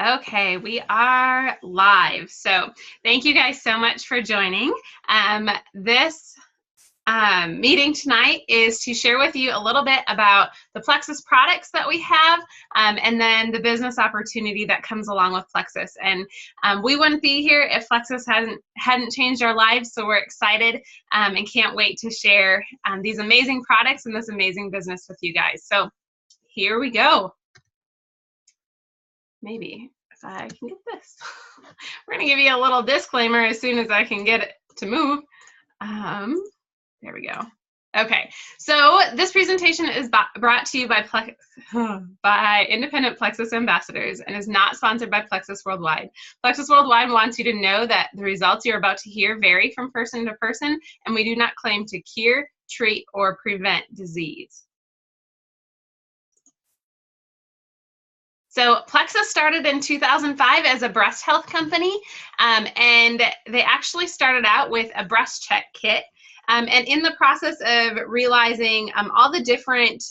Okay, we are live. So thank you guys so much for joining. This meeting tonight is to share with you a little bit about the Plexus products that we have, and then the business opportunity that comes along with Plexus. And we wouldn't be here if Plexus hadn't changed our lives, so we're excited and can't wait to share these amazing products and this amazing business with you guys. So here we go. Maybe if I can get this. We're going to give you a little disclaimer as soon as I can get it to move. There we go. Okay, so this presentation is brought to you by independent Plexus ambassadors and is not sponsored by Plexus Worldwide. Plexus Worldwide wants you to know that the results you're about to hear vary from person to person, and we do not claim to cure, treat, or prevent disease. So Plexus started in 2005 as a breast health company, and they actually started out with a breast check kit. And in the process of realizing all the different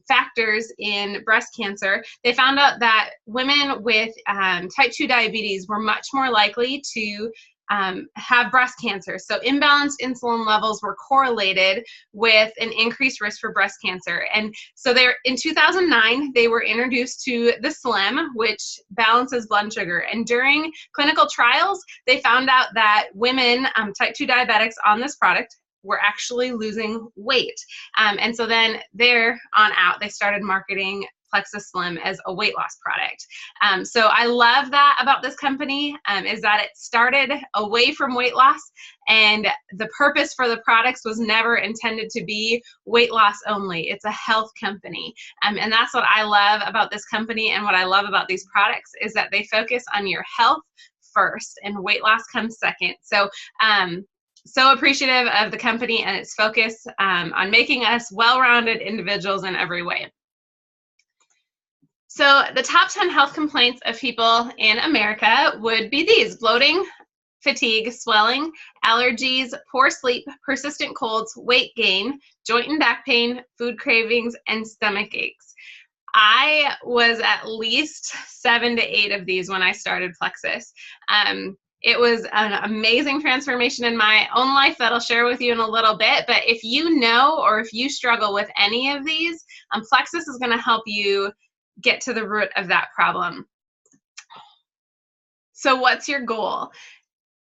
factors in breast cancer, they found out that women with type 2 diabetes were much more likely to have breast cancer. So imbalanced insulin levels were correlated with an increased risk for breast cancer. And so in 2009, they were introduced to the Slim, which balances blood sugar. And during clinical trials, they found out that women, type 2 diabetics on this product, were actually losing weight. And so then there on out, they started marketing Plexus Slim as a weight loss product. So I love that about this company, is that it started away from weight loss, and the purpose for the products was never intended to be weight loss only. It's a health company. And that's what I love about this company, and what I love about these products is that they focus on your health first and weight loss comes second. So so appreciative of the company and its focus on making us well-rounded individuals in every way. So the top 10 health complaints of people in America would be these: bloating, fatigue, swelling, allergies, poor sleep, persistent colds, weight gain, joint and back pain, food cravings, and stomach aches. I was at least 7 to 8 of these when I started Plexus. It was an amazing transformation in my own life that I'll share with you in a little bit. But if you know, or if you struggle with any of these, Plexus is going to help you get to the root of that problem. So what's your goal?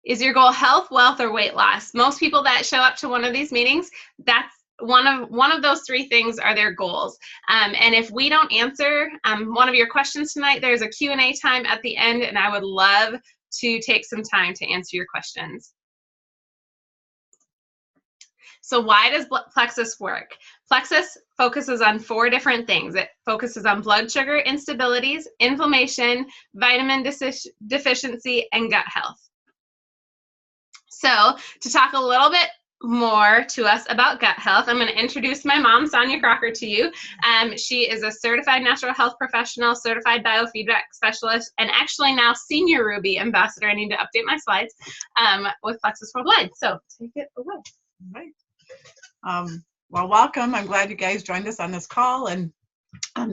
Is your goal health, wealth, or weight loss? Most people that show up to one of these meetings, that's one of those 3 things are their goals. And if we don't answer one of your questions tonight, there's a Q&A time at the end, and I would love to take some time to answer your questions. So why does Plexus work? Plexus focuses on 4 different things. It focuses on blood sugar instabilities, inflammation, vitamin deficiency, and gut health. So to talk a little bit more to us about gut health, I'm going to introduce my mom, Sonia Crocker, to you. She is a certified natural health professional, certified biofeedback specialist, and actually now senior Ruby ambassador. I need to update my slides with Plexus Worldwide. So take it away. All right. Well, welcome. I'm glad you guys joined us on this call, and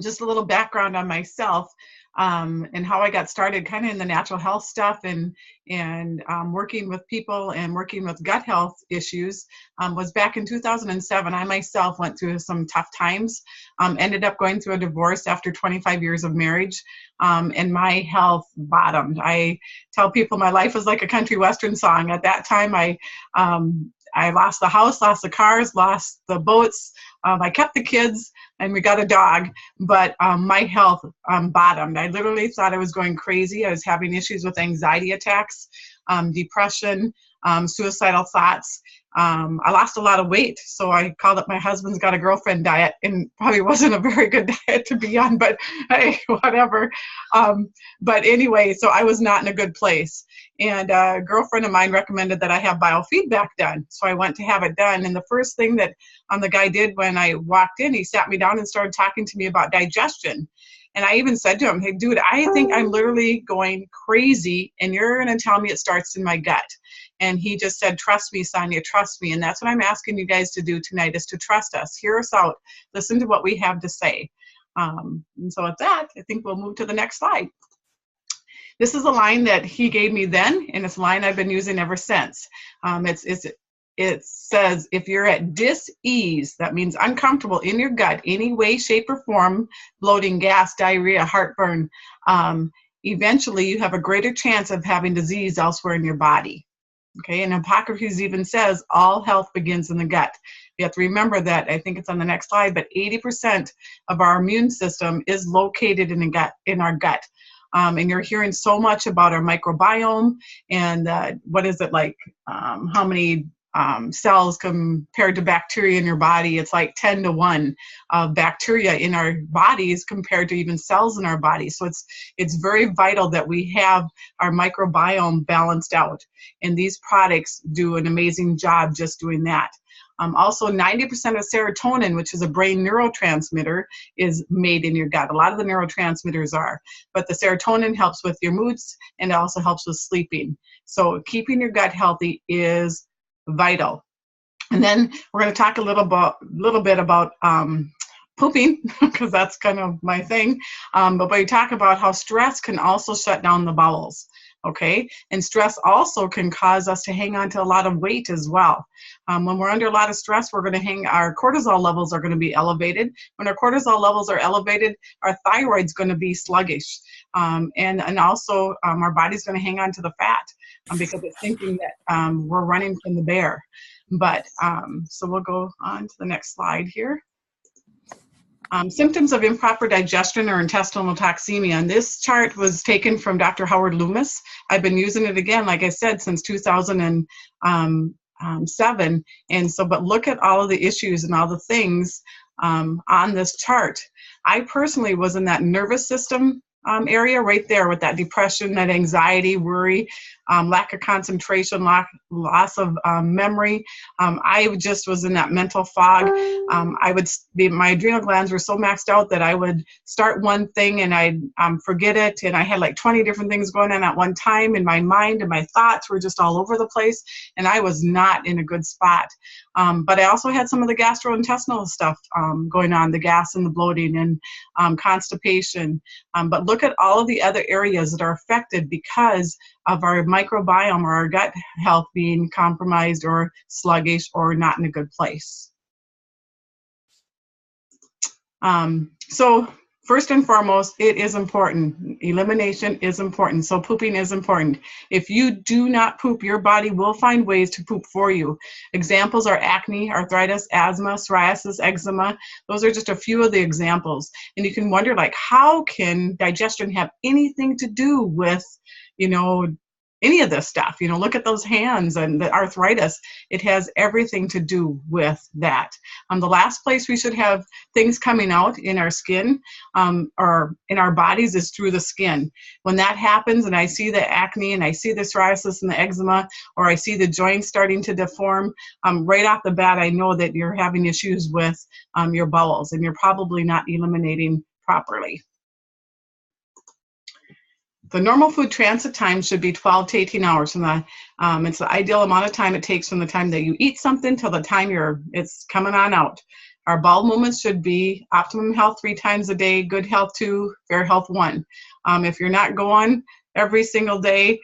just a little background on myself and how I got started kind of in the natural health stuff and working with people and working with gut health issues was back in 2007. I myself went through some tough times, ended up going through a divorce after 25 years of marriage, and my health bottomed. I tell people my life was like a country western song. At that time, I lost the house, lost the cars, lost the boats. I kept the kids, and we got a dog, but my health bottomed. I literally thought I was going crazy. I was having issues with anxiety attacks, depression, suicidal thoughts. I lost a lot of weight, so I called it my husband's got a girlfriend diet, and probably wasn't a very good diet to be on, but hey, whatever. But anyway, so I was not in a good place. And a girlfriend of mine recommended that I have biofeedback done. So I went to have it done. And the first thing that the guy did when I walked in, he sat me down and started talking to me about digestion. And I even said to him, hey, dude, I think I'm literally going crazy, and you're going to tell me it starts in my gut. And he just said, trust me, Sonia, trust me. And that's what I'm asking you guys to do tonight, is to trust us, hear us out, listen to what we have to say. And so with that, I think we'll move to the next slide. This is a line that he gave me then, and it's a line I've been using ever since. It says, if you're at dis-ease, that means uncomfortable in your gut, any way, shape, or form, bloating, gas, diarrhea, heartburn, eventually you have a greater chance of having disease elsewhere in your body. Okay, and Hippocrates even says all health begins in the gut. You have to remember that. I think it's on the next slide, but 80% of our immune system is located in our gut. And you're hearing so much about our microbiome and what is it like, how many cells compared to bacteria in your body. It's like 10 to 1 bacteria in our bodies compared to even cells in our bodies. So it's very vital that we have our microbiome balanced out. And these products do an amazing job just doing that. Also, 90% of serotonin, which is a brain neurotransmitter, is made in your gut. A lot of the neurotransmitters are, but the serotonin helps with your moods and it also helps with sleeping. So keeping your gut healthy is vital. And then we're going to talk a little bit about pooping, because that's kind of my thing. But we talk about how stress can also shut down the bowels. Okay, and stress also can cause us to hang on to a lot of weight as well. When we're under a lot of stress, our cortisol levels are going to be elevated. When our cortisol levels are elevated, our thyroid's going to be sluggish. And also our body's going to hang on to the fat because it's thinking that we're running from the bear. But so we'll go on to the next slide here. Symptoms of improper digestion or intestinal toxemia. And this chart was taken from Dr. Howard Loomis. I've been using it again, like I said, since 2007. And so, but look at all of the issues and all the things on this chart. I personally was in that nervous system area right there with that depression, that anxiety, worry, lack of concentration, loss of memory. I just was in that mental fog. My adrenal glands were so maxed out that I would start one thing and I'd forget it. And I had like 20 different things going on at one time in my mind, and my thoughts were just all over the place. And I was not in a good spot. But I also had some of the gastrointestinal stuff going on, the gas and the bloating and constipation. But look at all of the other areas that are affected because of our microbiome or our gut health being compromised or sluggish or not in a good place. So first and foremost, it is important. Elimination is important. So pooping is important. If you do not poop, your body will find ways to poop for you. Examples are acne, arthritis, asthma, psoriasis, eczema. Those are just a few of the examples. And you can wonder, like, how can digestion have anything to do with, any of this stuff? Look at those hands and the arthritis. It has everything to do with that. The last place we should have things coming out in our skin or in our bodies is through the skin. When that happens and I see the acne and I see the psoriasis and the eczema, or I see the joints starting to deform, right off the bat, I know that you're having issues with your bowels and you're probably not eliminating properly. The normal food transit time should be 12 to 18 hours. And it's the ideal amount of time it takes from the time that you eat something till the time it's coming on out. Our bowel movements should be optimum health 3 times a day, good health 2, fair health 1. If you're not going every single day,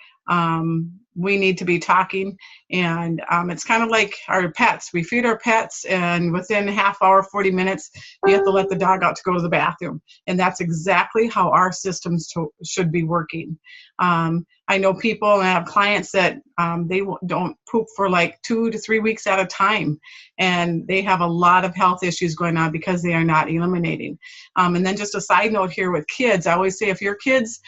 we need to be talking. And it's kind of like our pets. We feed our pets, and within a half hour, 40 minutes, you have to let the dog out to go to the bathroom. And that's exactly how our systems should be working. I know people, and I have clients that they don't poop for like 2 to 3 weeks at a time. And they have a lot of health issues going on because they are not eliminating. And then just a side note here with kids, I always say if your kids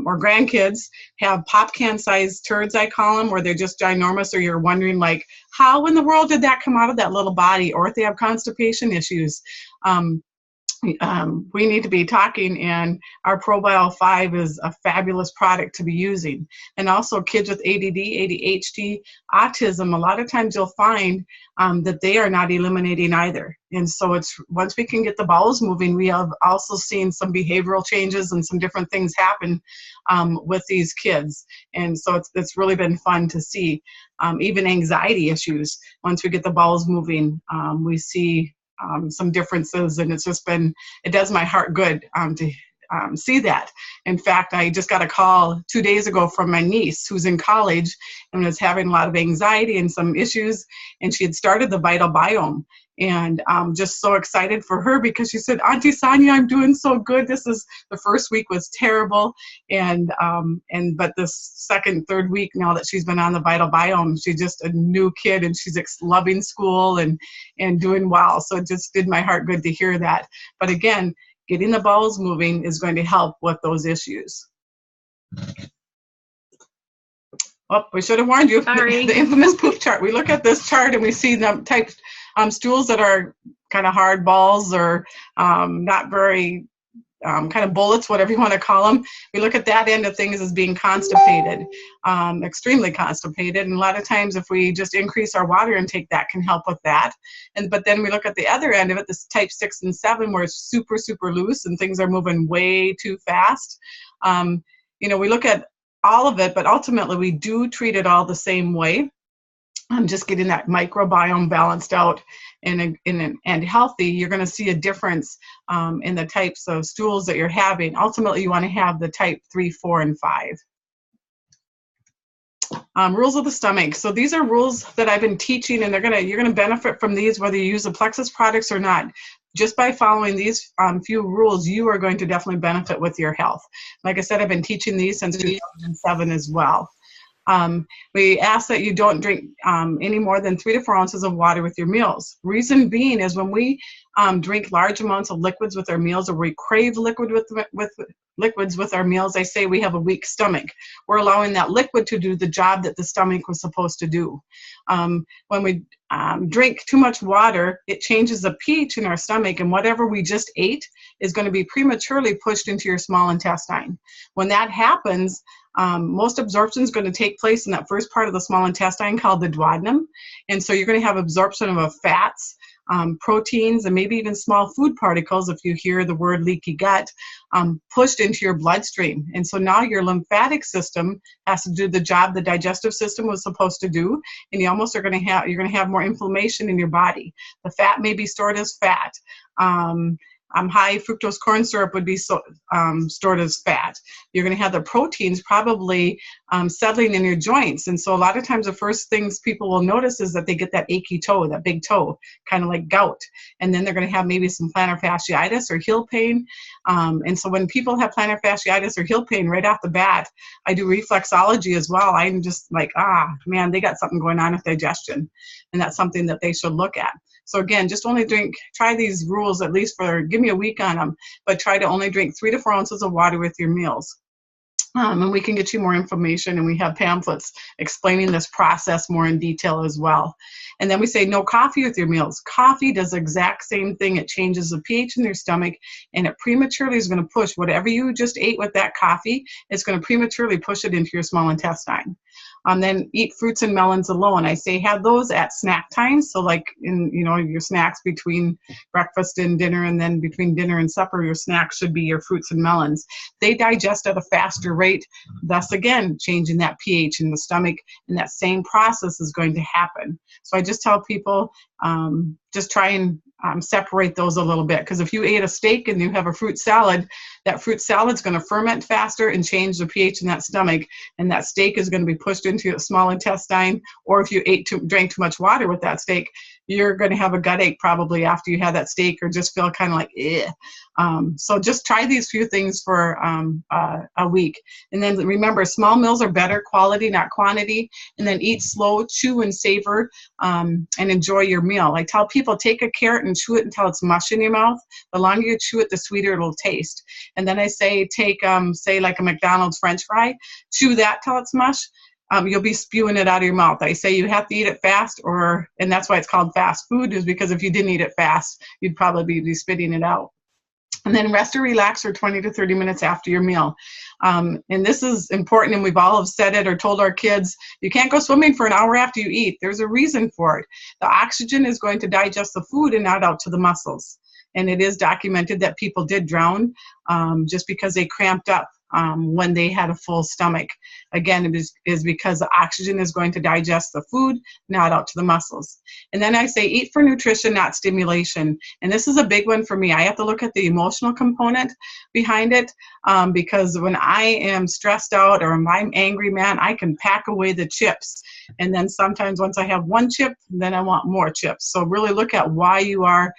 or grandkids have pop can sized turds, I call them, where they're just ginormous, or you're wondering like, how in the world did that come out of that little body? Or if they have constipation issues, we need to be talking, and our ProBio 5 is a fabulous product to be using. And also kids with ADD, ADHD, autism, a lot of times you'll find that they are not eliminating either. And so once we can get the bowels moving, we have also seen some behavioral changes and some different things happen with these kids. And so it's really been fun to see. Even anxiety issues, once we get the bowels moving, we see some differences, and it does my heart good to see that. In fact, I just got a call 2 days ago from my niece who's in college and was having a lot of anxiety and some issues, and she had started the Vital Biome. And I'm just so excited for her because she said, Auntie Sonia, I'm doing so good. The first week was terrible. But this second, third week now that she's been on the Vital Biome, she's just a new kid and she's loving school and doing well. So it just did my heart good to hear that. But again, getting the bowels moving is going to help with those issues. Oh, we should have warned you. Sorry. The infamous poop chart. We look at this chart and we see the type stools that are kind of hard balls or not very kind of bullets, whatever you want to call them. We look at that end of things as being constipated, extremely constipated. And a lot of times if we just increase our water intake, that can help with that. But then we look at the other end of it, this type 6 and 7, where it's super, super loose and things are moving way too fast. We look at all of it, but ultimately we do treat it all the same way. Just getting that microbiome balanced out and healthy, you're going to see a difference in the types of stools that you're having. Ultimately, you want to have the type 3, 4, and 5. Rules of the stomach. So these are rules that I've been teaching, and you're gonna benefit from these whether you use the Plexus products or not. Just by following these few rules, you are going to definitely benefit with your health. Like I said, I've been teaching these since 2007 as well. We ask that you don't drink any more than 3 to 4 ounces of water with your meals. Reason being is when we drink large amounts of liquids with our meals, or we crave liquids with our meals, they say we have a weak stomach. We're allowing that liquid to do the job that the stomach was supposed to do. When we drink too much water, it changes the pH in our stomach, and whatever we just ate is going to be prematurely pushed into your small intestine. When that happens, most absorption is going to take place in that first part of the small intestine called the duodenum. And so you're going to have absorption of fats, proteins, and maybe even small food particles, if you hear the word leaky gut, pushed into your bloodstream. And so now your lymphatic system has to do the job the digestive system was supposed to do, and you're going to have more inflammation in your body. The fat may be stored as fat. High fructose corn syrup would be stored as fat. You're going to have the proteins probably settling in your joints. And so a lot of times the first things people will notice is that they get that achy toe, that big toe, kind of like gout. And then they're going to have maybe some plantar fasciitis or heel pain. And so when people have plantar fasciitis or heel pain right off the bat, I do reflexology as well. I'm just like, man, they got something going on with digestion. And that's something that they should look at. So again, just only try these rules at least give me a week on them, but try to only drink 3 to 4 ounces of water with your meals. And we can get you more information, and we have pamphlets explaining this process more in detail as well. And then we say no coffee with your meals. Coffee does the exact same thing. It changes the pH in your stomach, and it prematurely is going to push whatever you just ate with that coffee. It's going to prematurely push it into your small intestine. Then eat fruits and melons alone. I say have those at snack time. So like in your snacks between breakfast and dinner, and then between dinner and supper, your snacks should be your fruits and melons. They digest at a faster rate, thus again changing that pH in the stomach, and that same process is going to happen. So I just tell people just try and separate those a little bit, because if you ate a steak and you have a fruit salad, that fruit salad is going to ferment faster and change the pH in that stomach, and that steak is going to be pushed into your small intestine. Or if you drank too much water with that steak, you're going to have a gut ache probably after you have that steak, or just feel kind of like so just try these few things for a week, and then remember, small meals are better quality, not quantity. And then eat slow, chew and savor, and enjoy your meal. I tell people, take a carrot and chew it until it's mush in your mouth. The longer you chew it, the sweeter it'll taste. And then I say take say like a McDonald's French fry, chew that till it's mush. You'll be spewing it out of your mouth. I say you have to eat it fast, and that's why it's called fast food, is because if you didn't eat it fast, you'd probably be spitting it out. And then rest or relax for 20 to 30 minutes after your meal. And this is important, and we've all have said it or told our kids, you can't go swimming for an hour after you eat. There's a reason for it. The oxygen is going to digest the food and not out to the muscles. And it is documented that people did drown just because they cramped up when they had a full stomach. Again, it is because the oxygen is going to digest the food, not out to the muscles. And then I say eat for nutrition, not stimulation. And this is a big one for me. I have to look at the emotional component behind it, because when I am stressed out or I'm angry, man, I can pack away the chips. And then sometimes once I have one chip, then I want more chips. So really look at why you are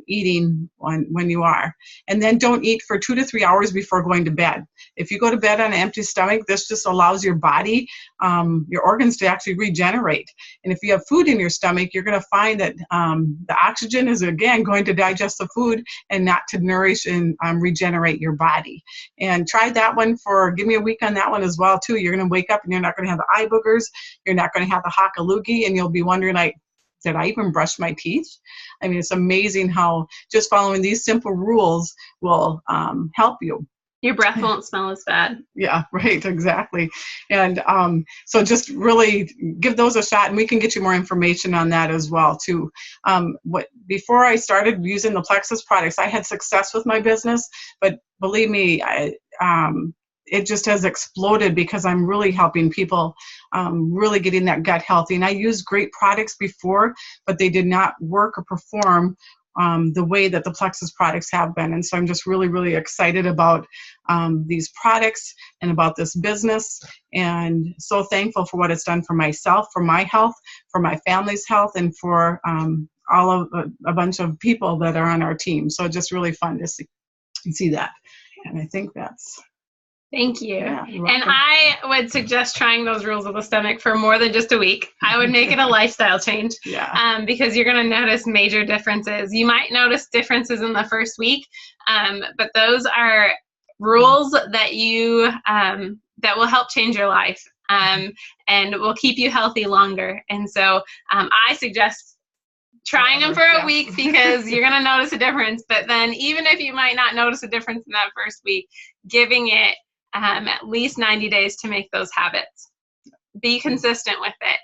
eating when you are. And then don't eat for 2 to 3 hours before going to bed. If you go to bed on an empty stomach, this just allows your body, your organs to actually regenerate. And if you have food in your stomach, you're going to find that the oxygen is, again, going to digest the food and not to nourish and regenerate your body. And try that one give me a week on that one as well, too. You're going to wake up and you're not going to have the eye boogers. You're not going to have the hock a loogie, and you'll be wondering, like, did I even brush my teeth? I mean, it's amazing how just following these simple rules will help you. Your breath won't smell as bad. Yeah, right, exactly. And so just really give those a shot, and we can get you more information on that as well, too. Before I started using the Plexus products, I had success with my business, but believe me, it just has exploded because I'm really helping people really getting that gut healthy. And I used great products before, but they did not work or perform the way that the Plexus products have been. And so I'm just really, really excited about these products and about this business, and so thankful for what it's done for myself, for my health, for my family's health, and for all of a bunch of people that are on our team. So just really fun to see that. And I think that's... Thank you. Yeah, and I would suggest trying those rules of the stomach for more than just a week. I would make it a lifestyle change, because you're going to notice major differences. You might notice differences in the first week, but those are rules that you that will help change your life, and will keep you healthy longer. And so I suggest trying them for a week, because you're going to notice a difference. But then even if you might not notice a difference in that first week, giving it at least 90 days to make those habits. Be consistent with it.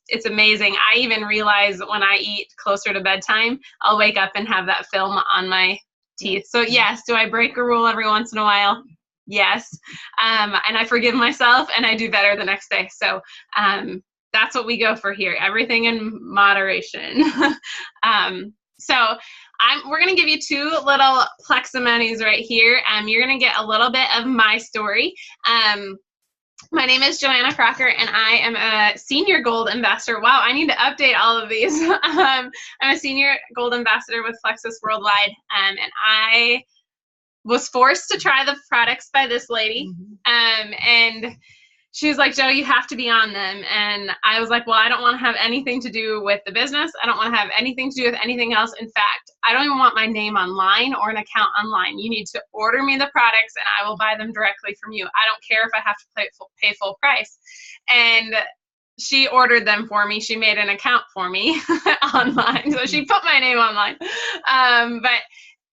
It's amazing. I even realize when I eat closer to bedtime, I'll wake up and have that film on my teeth. So yes, do I break a rule every once in a while? Yes. And I forgive myself, and I do better the next day. So that's what we go for here. Everything in moderation. We're going to give you 2 little Pleximinis right here. You're going to get a little bit of my story. My name is Joanna Crocker, and I am a senior gold ambassador. Wow, I need to update all of these. I'm a senior gold ambassador with Plexus Worldwide, and I was forced to try the products by this lady, and she was like, "Joe, you have to be on them." And I was like, well, I don't want to have anything to do with the business. I don't want to have anything to do with anything else. In fact, I don't even want my name online or an account online. You need to order me the products, and I will buy them directly from you. I don't care if I have to pay full price. And she ordered them for me. She made an account for me online. So she put my name online. But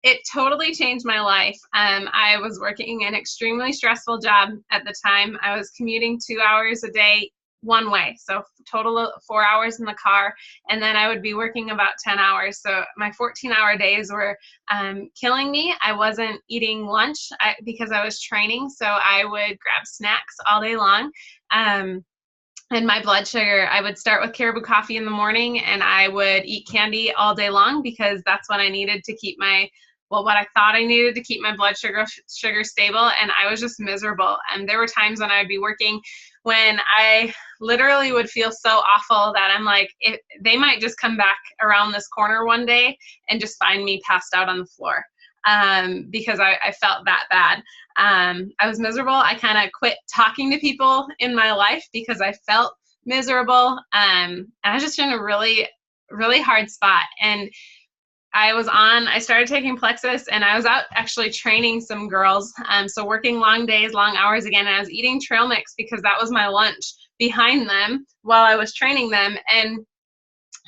it totally changed my life. I was working an extremely stressful job at the time. I was commuting 2 hours a day one way, so total of 4 hours in the car, and then I would be working about 10 hours. So my 14-hour days were killing me. I wasn't eating lunch because I was training, so I would grab snacks all day long. And my blood sugar, I would start with Caribou coffee in the morning, and I would eat candy all day long because that's what I needed to keep what I thought I needed to keep my blood sugar stable, and I was just miserable. And there were times when I'd be working when I literally would feel so awful that I'm like, they might just come back around this corner one day and just find me passed out on the floor, because I felt that bad. I was miserable. I kind of quit talking to people in my life because I felt miserable. I was just in a really, really hard spot. And I started taking Plexus, and I was out actually training some girls. So working long days, long hours again, and I was eating trail mix because that was my lunch behind them while I was training them. And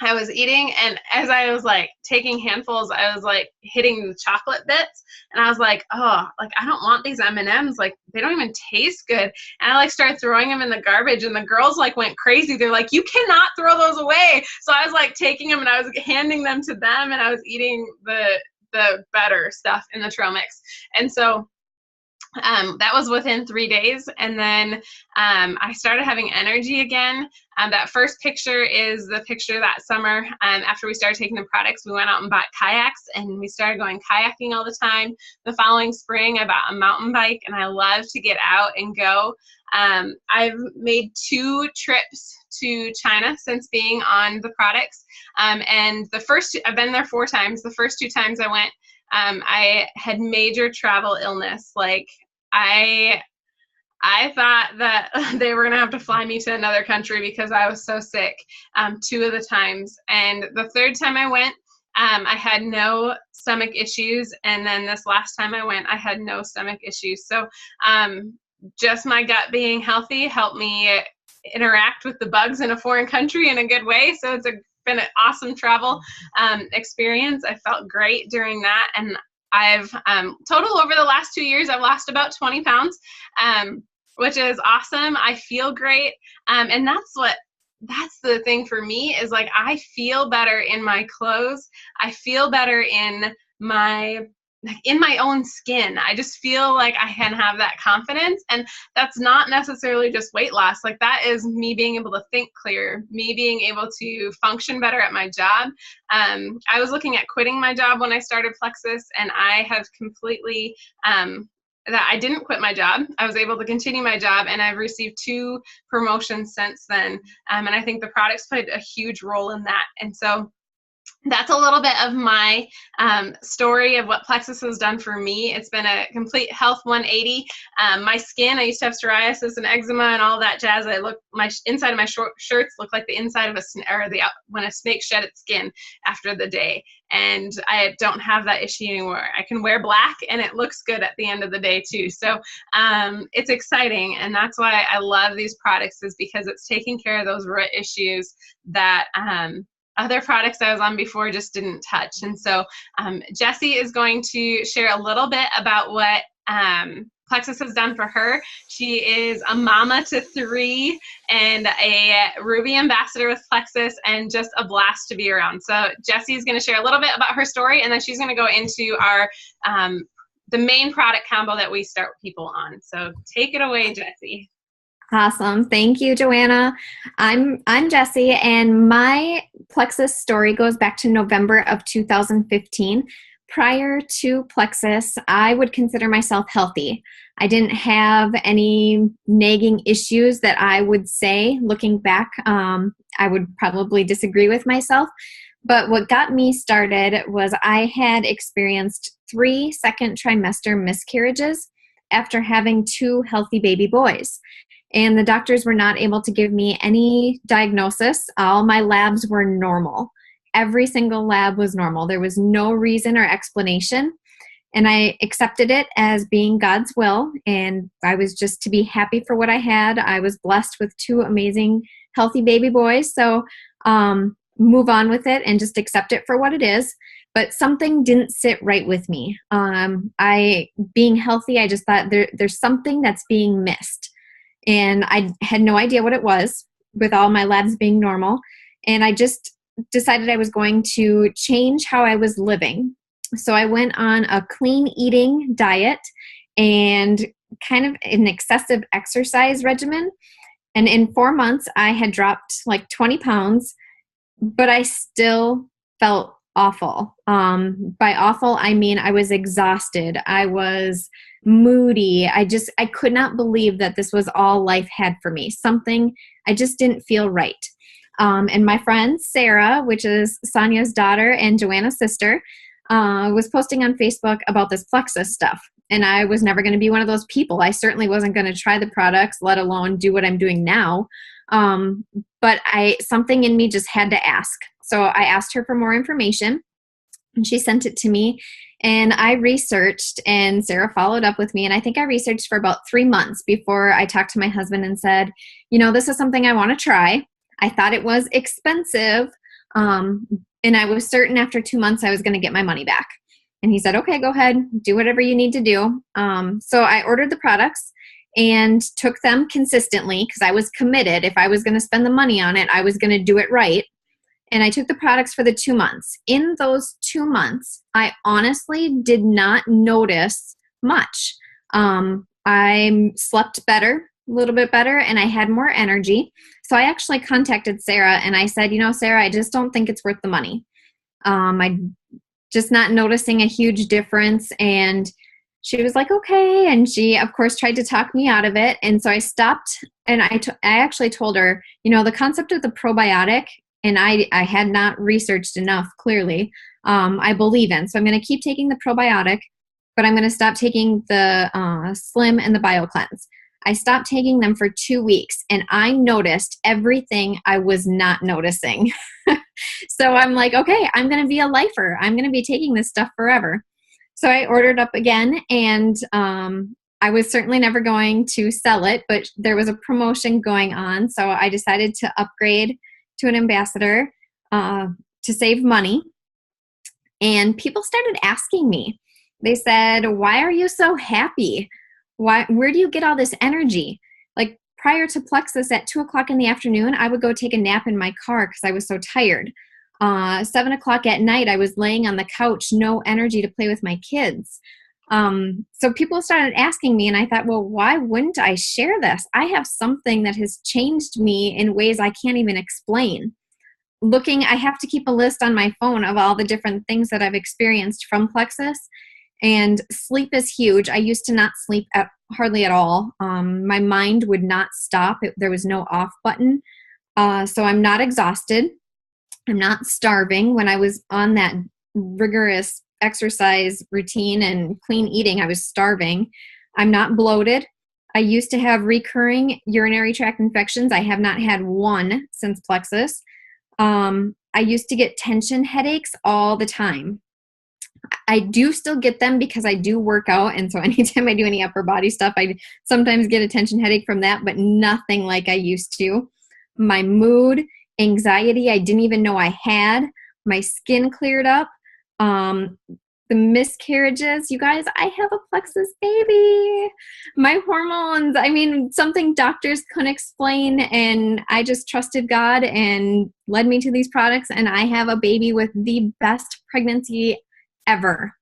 I was eating, and as I was like taking handfuls, I was like hitting the chocolate bits, and I was like, oh, like I don't want these M&Ms, like they don't even taste good. And I like started throwing them in the garbage, and the girls like went crazy. They're like, you cannot throw those away. So I was like taking them, and I was handing them to them, and I was eating the better stuff in the trail mix. And so That was within 3 days. And then I started having energy again. That first picture is the picture that summer. After we started taking the products, we went out and bought kayaks and we started going kayaking all the time. The following spring, I bought a mountain bike and I love to get out and go. I've made 2 trips to China since being on the products. And the first, I've been there 4 times. The first 2 times I went, I had major travel illness. Like I thought that they were gonna have to fly me to another country because I was so sick 2 of the times. And the 3rd time I went, I had no stomach issues. And then this last time I went, I had no stomach issues. So just my gut being healthy helped me interact with the bugs in a foreign country in a good way. So it's been an awesome travel experience. I felt great during that. And I've total over the last 2 years, I've lost about 20 pounds, which is awesome. I feel great. And that's the thing for me is like, I feel better in my clothes. I feel better in my own skin. I just feel like I can have that confidence. And that's not necessarily just weight loss. Like that is me being able to think clear, me being able to function better at my job. I was looking at quitting my job when I started Plexus, and I have completely, that I didn't quit my job. I was able to continue my job, and I've received 2 promotions since then. And I think the products played a huge role in that. And so that's a little bit of my story of what Plexus has done for me. It's been a complete health 180. My skin, I used to have psoriasis and eczema and all that jazz. My inside of my short shirts look like the inside of when a snake shed its skin after the day. And I don't have that issue anymore. I can wear black and it looks good at the end of the day too. So it's exciting. And that's why I love these products, is because it's taking care of those root issues that other products I was on before just didn't touch. And so Jessie is going to share a little bit about what Plexus has done for her. She is a mama to 3 and a Ruby ambassador with Plexus, and just a blast to be around. So Jessie is going to share a little bit about her story, and then she's going to go into our the main product combo that we start people on. So take it away, Jessie. Awesome. Thank you, Joanna. I'm Jessie, and my Plexus story goes back to November of 2015. Prior to Plexus, I would consider myself healthy. I didn't have any nagging issues that I would say, looking back, I would probably disagree with myself. But what got me started was I had experienced 3 second trimester miscarriages after having 2 healthy baby boys. And the doctors were not able to give me any diagnosis. All my labs were normal. Every single lab was normal. There was no reason or explanation. And I accepted it as being God's will. And I was just to be happy for what I had. I was blessed with 2 amazing, healthy baby boys. So move on with it and just accept it for what it is. But something didn't sit right with me. Being healthy, I just thought there's something that's being missed. And I had no idea what it was, with all my labs being normal. And I just decided I was going to change how I was living. So I went on a clean eating diet and kind of an excessive exercise regimen. And in 4 months, I had dropped like 20 pounds, but I still felt awful. By awful, I mean I was exhausted. I was moody. I could not believe that this was all life had for me. Something, I just didn't feel right. And my friend Sarah, which is Sonia's daughter and Joanna's sister, was posting on Facebook about this Plexus stuff. And I was never going to be one of those people. I certainly wasn't going to try the products, let alone do what I'm doing now. But something in me just had to ask. So I asked her for more information, and she sent it to me. And I researched, and Sarah followed up with me. And I think I researched for about 3 months before I talked to my husband and said, this is something I want to try. I thought it was expensive. And I was certain after 2 months I was going to get my money back. And he said, okay, go ahead, do whatever you need to do. So I ordered the products and took them consistently because I was committed. If I was going to spend the money on it, I was going to do it right. And I took the products for the 2 months. In those 2 months, I honestly did not notice much. I slept better, a little bit better, and I had more energy. So I actually contacted Sarah and I said, Sarah, I just don't think it's worth the money. I'm just not noticing a huge difference. And she was like, okay. And she, of course, tried to talk me out of it. And so I stopped, and I actually told her, the concept of the probiotic, and I had not researched enough, clearly, I believe in. So I'm going to keep taking the probiotic, but I'm going to stop taking the Slim and the BioCleanse. I stopped taking them for 2 weeks, and I noticed everything I was not noticing. So I'm like, okay, I'm going to be a lifer. I'm going to be taking this stuff forever. So I ordered up again, and I was certainly never going to sell it, but there was a promotion going on. So I decided to upgrade to an ambassador to save money. And people started asking me. They said, why are you so happy? Where do you get all this energy? Like prior to Plexus at 2:00 in the afternoon, I would go take a nap in my car because I was so tired. 7:00 at night, I was laying on the couch, no energy to play with my kids. So people started asking me, and I thought, well, why wouldn't I share this? I have something that has changed me in ways I can't even explain. I have to keep a list on my phone of all the different things that I've experienced from Plexus. And sleep is huge. I used to not sleep hardly at all. My mind would not stop. There was no off button. So I'm not exhausted. I'm not starving. When I was on that rigorous exercise routine and clean eating, I was starving. I'm not bloated. I used to have recurring urinary tract infections. I have not had one since Plexus. I used to get tension headaches all the time. I do still get them because I do work out. And so anytime I do any upper body stuff, I sometimes get a tension headache from that, but nothing like I used to. My mood, anxiety, I didn't even know I had. My skin cleared up. The miscarriages, you guys, I have a Plexus baby. My hormones, something doctors couldn't explain, and I just trusted God and led me to these products, and I have a baby with the best pregnancy ever.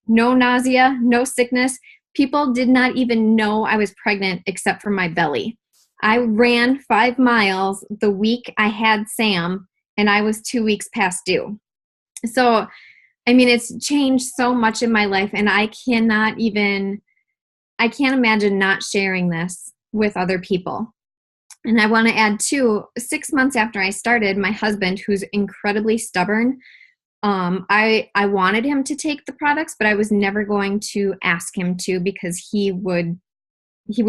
No nausea, no sickness. People did not even know I was pregnant except for my belly. I ran 5 miles the week I had Sam, and I was 2 weeks past due. So, it's changed so much in my life, and I can't imagine not sharing this with other people. And I want to add too, 6 months after I started, my husband, who's incredibly stubborn, I wanted him to take the products, but I was never going to ask him to because he would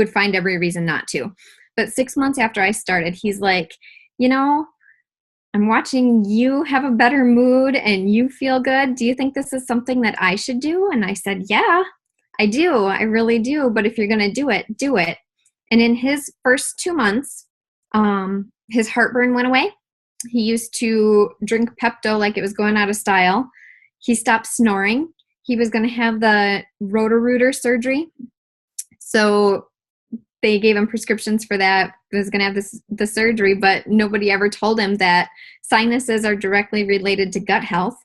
find every reason not to. But 6 months after I started, he's like, I'm watching you have a better mood and you feel good. Do you think this is something that I should do? And I said, yeah, I do. I really do. But if you're going to do it, do it. And in his first 2 months, his heartburn went away. He used to drink Pepto like it was going out of style. He stopped snoring. He was going to have the Roto-Rooter surgery. So they gave him prescriptions for that. He was going to have the surgery, but nobody ever told him that sinuses are directly related to gut health.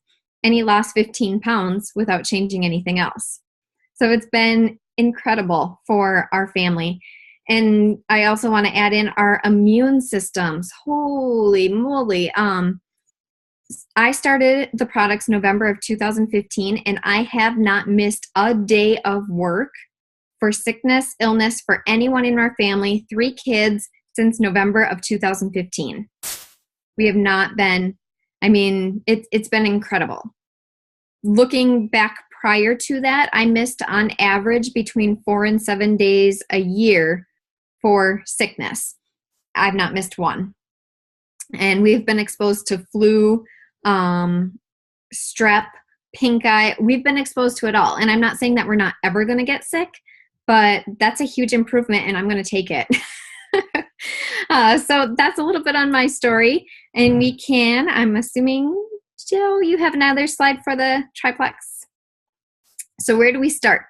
And he lost 15 pounds without changing anything else. So it's been incredible for our family. And I also want to add in our immune systems. Holy moly. I started the products November of 2015, and I have not missed a day of work for sickness, illness, for anyone in our family, 3 kids, since November of 2015. We have not been, it's been incredible. Looking back prior to that, I missed on average between 4 and 7 days a year for sickness. I've not missed one. And we've been exposed to flu, strep, pink eye. We've been exposed to it all. And I'm not saying that we're not ever going to get sick, but that's a huge improvement and I'm going to take it. So that's a little bit on my story. And I'm assuming, Joe, you have another slide for the triplex. So where do we start?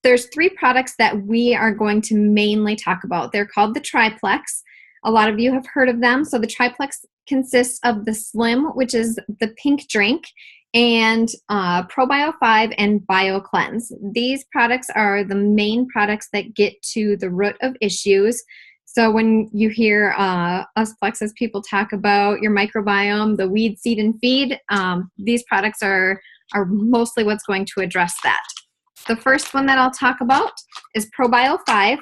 There's 3 products that we are going to mainly talk about. They're called the triplex. A lot of you have heard of them. So the triplex consists of the Slim, which is the pink drink. and Probio 5 and BioCleanse. These products are the main products that get to the root of issues. So when you hear us Plexus people talk about your microbiome, the weed, seed, and feed, these products are mostly what's going to address that. The first one that I'll talk about is Probio 5.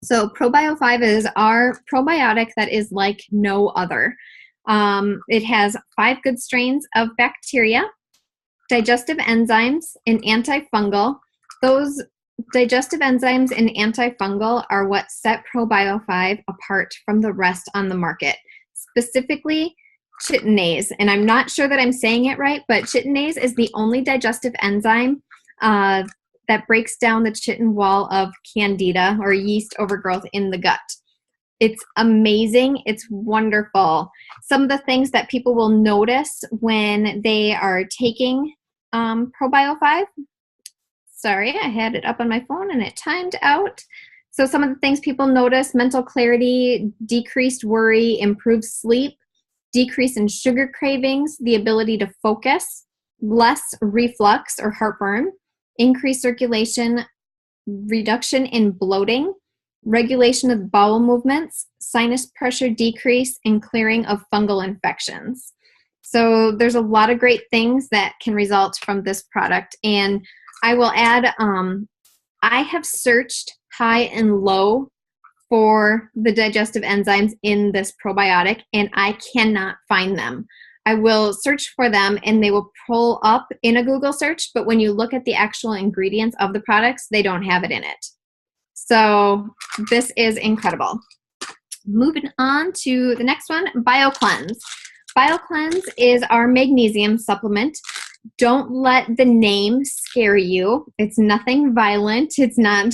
So Probio 5 is our probiotic that is like no other. It has 5 good strains of bacteria, digestive enzymes, and antifungal. Those digestive enzymes and antifungal are what set Probio 5 apart from the rest on the market, specifically chitinase. And I'm not sure that I'm saying it right, but chitinase is the only digestive enzyme that breaks down the chitin wall of candida or yeast overgrowth in the gut. It's amazing. It's wonderful. Some of the things that people will notice when they are taking Probio 5. Sorry, I had it up on my phone and it timed out. So some of the things people notice: mental clarity, decreased worry, improved sleep, decrease in sugar cravings, the ability to focus, less reflux or heartburn, increased circulation, reduction in bloating, regulation of bowel movements, sinus pressure decrease, and clearing of fungal infections. So there's a lot of great things that can result from this product. And I will add, I have searched high and low for the digestive enzymes in this probiotic, and I cannot find them. I will search for them and they will pull up in a Google search, but when you look at the actual ingredients of the products, they don't have it in it. So this is incredible. Moving on to the next one, BioCleanse. BioCleanse is our magnesium supplement. Don't let the name scare you. It's nothing violent. It's not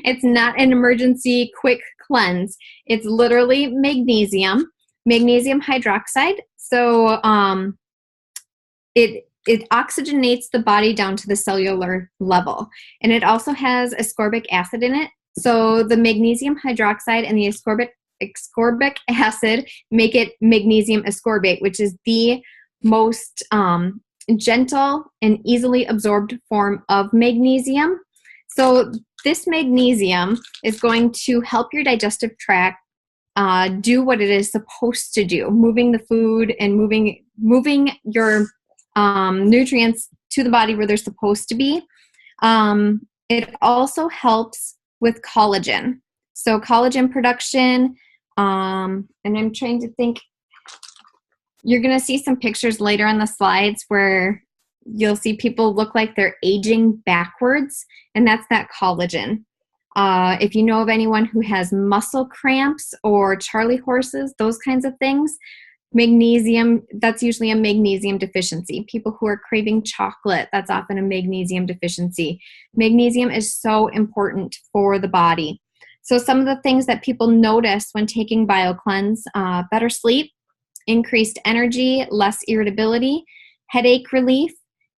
it's not an emergency quick cleanse. It's literally magnesium hydroxide. So it oxygenates the body down to the cellular level. And it also has ascorbic acid in it. So the magnesium hydroxide and the ascorbic acid make it magnesium ascorbate, which is the most gentle and easily absorbed form of magnesium. So this magnesium is going to help your digestive tract do what it is supposed to do, moving the food and moving your nutrients to the body where they're supposed to be. It also helps with collagen. So collagen production, and I'm trying to think, you're going to see some pictures later on the slides where you'll see people look like they're aging backwards, and that's that collagen. If you know of anyone who has muscle cramps or Charlie horses, those kinds of things, magnesium, that's usually a magnesium deficiency. People who are craving chocolate, that's often a magnesium deficiency. Magnesium is so important for the body. So some of the things that people notice when taking BioCleanse, better sleep, increased energy, less irritability, headache relief,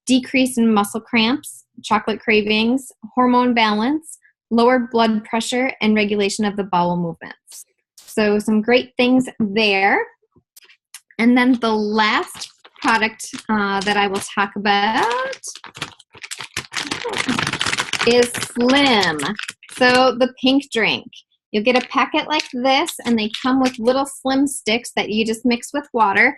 decrease in muscle cramps, chocolate cravings, hormone balance, lower blood pressure, and regulation of the bowel movements. So some great things there. And then the last product that I will talk about is Slim. So the pink drink. You'll get a packet like this, and they come with little Slim sticks that you just mix with water.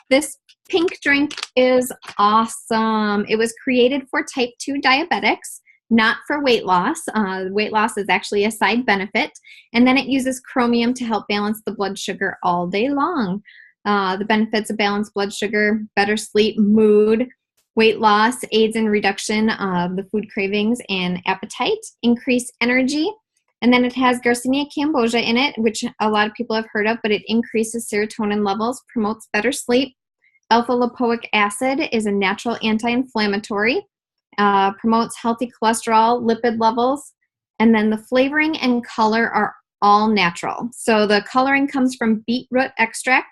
This pink drink is awesome. It was created for type 2 diabetics, not for weight loss. Weight loss is actually a side benefit. And then it uses chromium to help balance the blood sugar all day long. The benefits of balanced blood sugar: better sleep, mood, weight loss, aids in reduction of the food cravings and appetite, increased energy. And then it has Garcinia cambogia in it, which a lot of people have heard of, but it increases serotonin levels, promotes better sleep. Alpha lipoic acid is a natural anti-inflammatory, promotes healthy cholesterol, lipid levels. And then the flavoring and color are all natural. So the coloring comes from beetroot extract,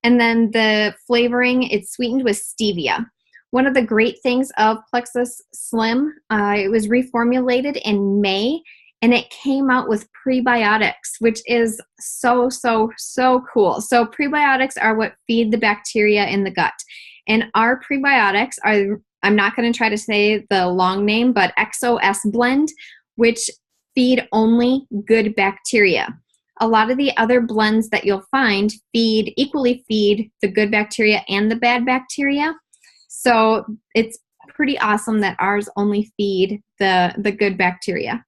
and then the flavoring, it's sweetened with stevia. One of the great things of Plexus Slim, it was reformulated in May, and it came out with prebiotics, which is so, so, so cool. So prebiotics are what feed the bacteria in the gut. And our prebiotics are, I'm not going to try to say the long name, but XOS blend, which feed only good bacteria. A lot of the other blends that you'll find equally feed the good bacteria and the bad bacteria. So it's pretty awesome that ours only feed the good bacteria.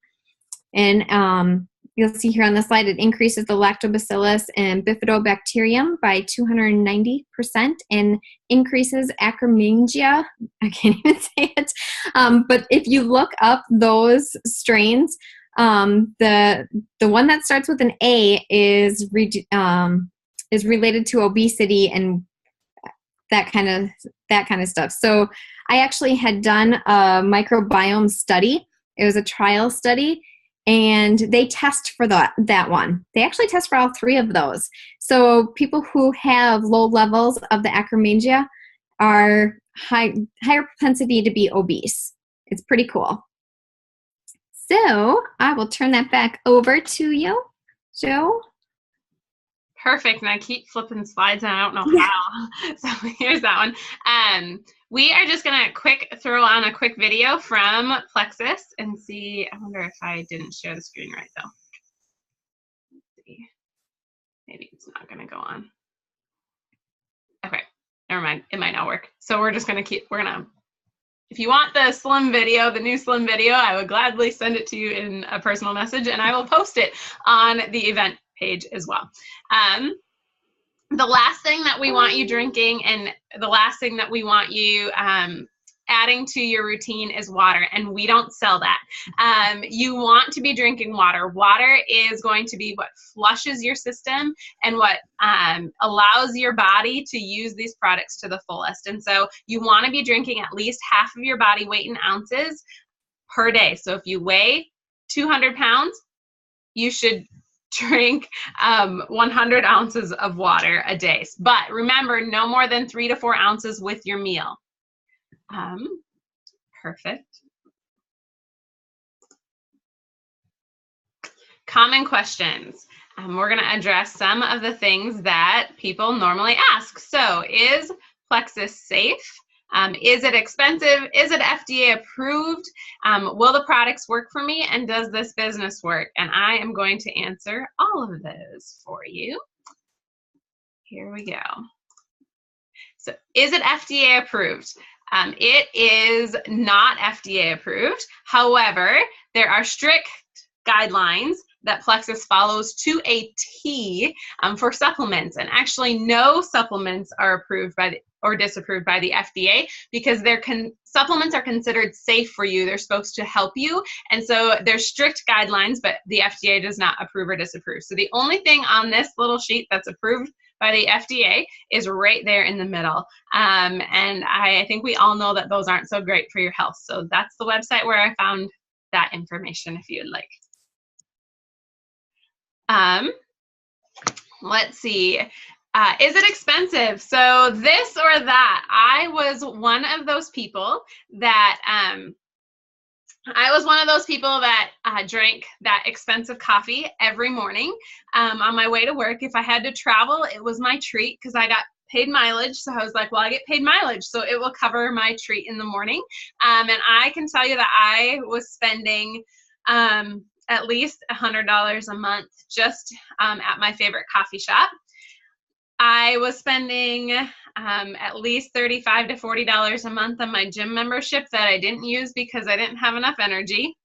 And you'll see here on the slide, it increases the lactobacillus and bifidobacterium by 290% and increases Akkermansia. I can't even say it. But if you look up those strains, the one that starts with an A is related to obesity and that kind of stuff. So I actually had done a microbiome study. It was a trial study, and they test for that one. They actually test for all three of those. So people who have low levels of the Akkermansia are higher propensity to be obese. It's pretty cool. So I will turn that back over to you, Joe. Perfect. And I keep flipping slides and I don't know how. So here's that one. We are just going to throw on a quick video from Plexus and see. I wonder if I didn't share the screen right though. Let's see. Maybe it's not going to go on. Okay. Never mind. It might not work. So we're just going to if you want the slim video, the new slim video, I would gladly send it to you in a personal message and I will post it on the event page as well. The last thing that we want you drinking and the last thing that we want you adding to your routine is water, and we don't sell that. You want to be drinking water. Water is going to be what flushes your system and what allows your body to use these products to the fullest. And so you want to be drinking at least half of your body weight in ounces per day. So if you weigh 200 pounds, you should drink 100 ounces of water a day. But remember, no more than 3 to 4 ounces with your meal. Perfect. Common questions. We're going to address some of the things that people normally ask. So, is Plexus safe? Is it expensive? Is it FDA approved? Will the products work for me? And does this business work? And I am going to answer all of those for you. Here we go. So, is it FDA approved? It is not FDA approved. However, there are strict guidelines that Plexus follows to a T for supplements, and actually no supplements are approved by or disapproved by the FDA because supplements are considered safe for you. They're supposed to help you, and so there's strict guidelines, but the FDA does not approve or disapprove. So the only thing on this little sheet that's approved by the FDA is right there in the middle, and I think we all know that those aren't so great for your health. So that's the website where I found that information if you'd like. Let's see. Is it expensive? So this or that. I was one of those people that drank that expensive coffee every morning on my way to work. If I had to travel, it was my treat because I got paid mileage. So I was like, well, I get paid mileage, so it will cover my treat in the morning. And I can tell you that I was spending at least $100 a month just at my favorite coffee shop. I was spending at least $35 to $40 a month on my gym membership that I didn't use because I didn't have enough energy.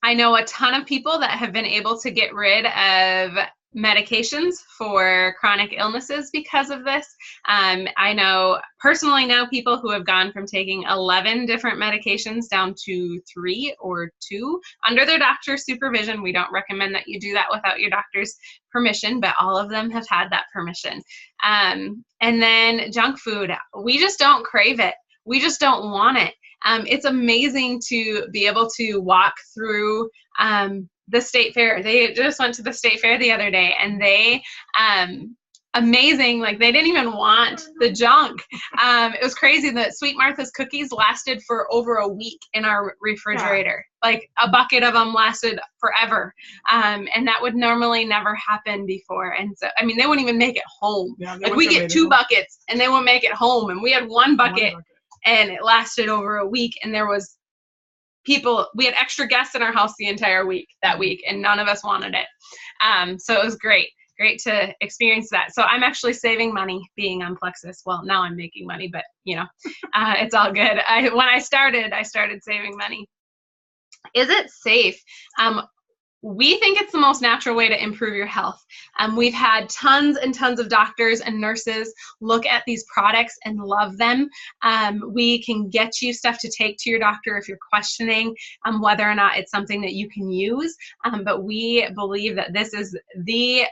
I know a ton of people that have been able to get rid of medications for chronic illnesses because of this. I personally know people who have gone from taking 11 different medications down to 3 or 2 under their doctor's supervision. We don't recommend that you do that without your doctor's permission, but all of them have had that permission. And then junk food, we just don't crave it. We just don't want it. It's amazing to be able to walk through the state fair. They just went to the state fair the other day, and they amazing. Like they didn't even want the junk. It was crazy that Sweet Martha's cookies lasted for over a week in our refrigerator. Yeah. Like a bucket of them lasted forever. And that would normally never happen before. And so, I mean, they wouldn't even make it home. Yeah, like we get 2 buckets and they won't make it home. And we had one bucket and it lasted over a week. And there was we had extra guests in our house the entire week that week, and none of us wanted it. So it was great to experience that. So I'm actually saving money being on Plexus. Well, now I'm making money, but it's all good. When I started saving money. Is it safe? We think it's the most natural way to improve your health. We've had tons and tons of doctors and nurses look at these products and love them. We can get you stuff to take to your doctor if you're questioning whether or not it's something that you can use. But we believe that this is the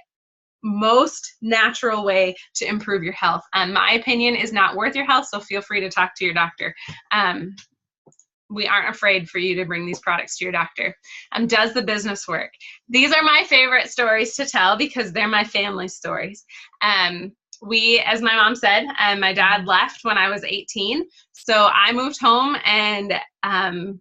most natural way to improve your health. My opinion is not worth your health, so feel free to talk to your doctor. We aren't afraid for you to bring these products to your doctor. Does the business work? These are my favorite stories to tell because they're my family stories. We, as my mom said, my dad left when I was 18. So I moved home and to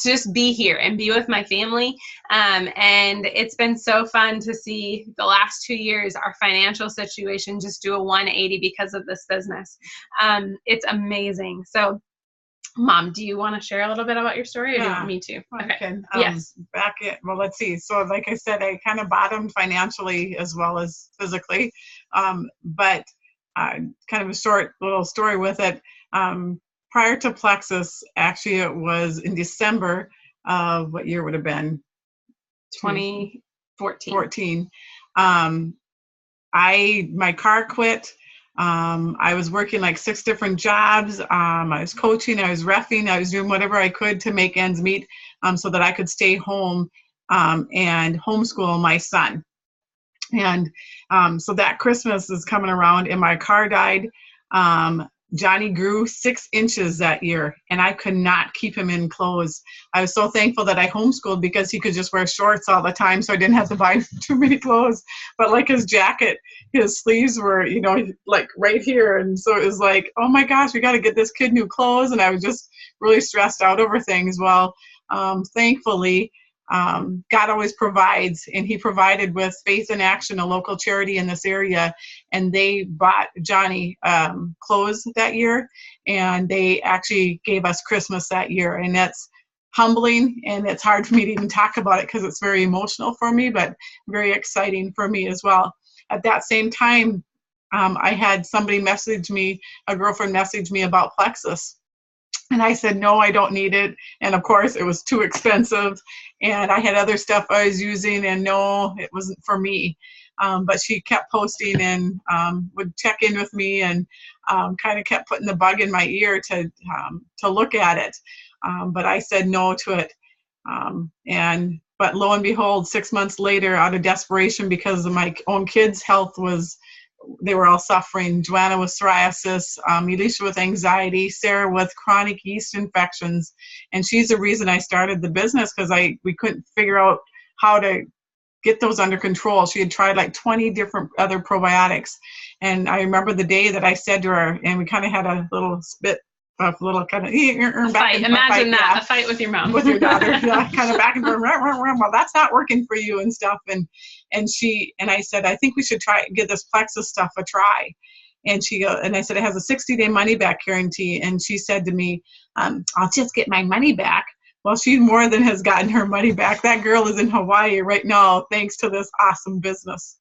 just be here and be with my family. And it's been so fun to see the last 2 years, our financial situation just do a 180 because of this business. It's amazing. So Mom, do you want to share a little bit about your story, or do you want me to? Okay. Yes. Well, let's see. So like I said, I kind of bottomed financially as well as physically, but kind of a short little story with it. Prior to Plexus, actually it was in December of, what year would have been? 2014. My car quit. I was working like 6 different jobs. I was coaching, I was reffing, I was doing whatever I could to make ends meet so that I could stay home and homeschool my son. And so that Christmas is coming around and my car died. Johnny grew 6 inches that year and I could not keep him in clothes. I was so thankful that I homeschooled because he could just wear shorts all the time, so I didn't have to buy too many clothes. But like his jacket, his sleeves were, like right here. And so it was like, oh my gosh, we got to get this kid new clothes. And I was just really stressed out over things. Well, thankfully, God always provides, and he provided with Faith in Action, a local charity in this area, and they bought Johnny clothes that year, and they actually gave us Christmas that year. And that's humbling, and it's hard for me to even talk about it because it's very emotional for me, but very exciting for me as well. At that same time, I had somebody message me, a girlfriend message me about Plexus. And I said, no, I don't need it. And of course, it was too expensive. And I had other stuff I was using, and no, it wasn't for me. But she kept posting and would check in with me and kind of kept putting the bug in my ear to look at it. But I said no to it. But lo and behold, 6 months later, out of desperation because of my own kids' health they were all suffering. Joanna with psoriasis, Elisha with anxiety, Sarah with chronic yeast infections. And she's the reason I started the business because we couldn't figure out how to get those under control. She had tried like 20 different other probiotics. And I remember the day that I said to her, and we kind of had a little a fight. Imagine that, a fight with your mom. With your daughter, kind of back and forth. Well, that's not working for you and stuff. And I said, I think we should give this Plexus stuff a try. And I said, it has a 60-day money back guarantee. And she said to me, I'll just get my money back. Well, she more than has gotten her money back. That girl is in Hawaii right now, thanks to this awesome business.